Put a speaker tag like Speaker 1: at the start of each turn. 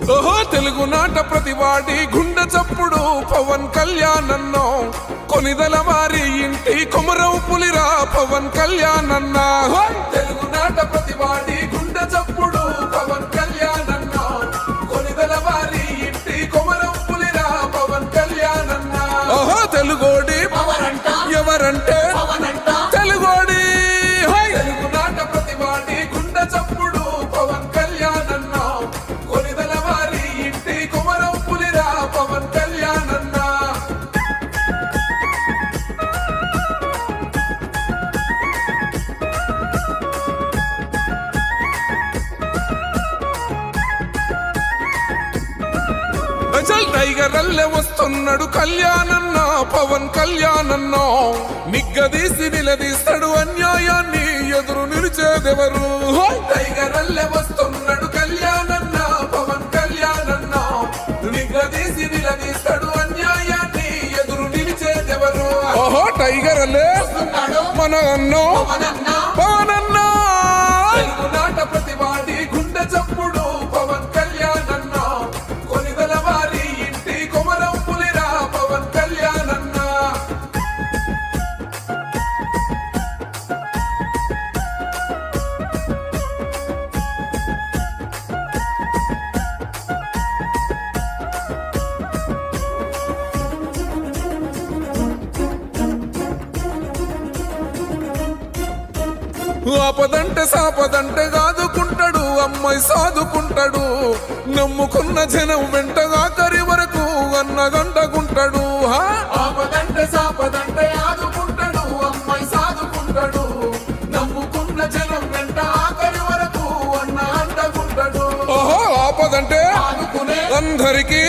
Speaker 1: ఓహో తెలుగునాట ప్రతివాడి గుండె చప్పుడు పవన్ కళ్యాణ్ అన్నో కొనిదల వారి ఇంటి కొమరం పులిరా పవన్ కళ్యాణ్ అన్నా తెలుగునాట ప్రతివాడి గుండె చప్పుడు పవన్ కళ్యాణ్ అన్నో కొనిదల వారి ఇంటి కొమరం పులిరా పవన్ కళ్యాణ్ అన్నా ఓహో తెలుగోడి ఎవరంటే తెలుగోడి తెలుగునాట ప్రతివాడి గుండె చప్పుడు పవన్ కళ్యాణ్ అన్నా కొనిదల వారి ఇంటి కొమరం పులిరా పవన్ కళ్యాణ్ అన్నా టైగర్ అల్లె వస్తున్నాడు కళ్యాణన్న పవన్ కళ్యాణన్న నిగ్గదీసి నిలదీస్తాడు అన్యాయాన్ని ఎదురు నిలిచేదెవరు టైగర్ అల్లె వస్తున్నాడు కళ్యాణన్న పవన్ కళ్యాణన్న నిగ్గదీసి నిలదీస్తాడు అన్యాయాన్ని ఎదురు నిలిచేదెవరు ఓహో టైగర్ అల్లె మన అన్నో పవన్ అన్న తెలుగునాట ప్రతివాడి గుండె చప్పుడు పవన్ కళ్యాణ్ అన్న కొనిదల వారి ఇంటి కొమరం పులిరా పవన్ కళ్యాణ్ అన్న ఆపదంటే సాపదంటే కాదుకుంటాడు అమ్మాయి సాదుకుంటాడు నమ్ముకున్న జనం వెంటగా కరి వరకు అన్నగంటకుంటాడు ఆపదంటే సాపదంటే ఆదుకుంటాడు అమ్మాయి సాదుకుంటాడు నమ్ముకున్న జనం వెంట ఆఖరి వరకు అన్న అంటకుంటాడు ఓహో ఆపదంటే అందరికీ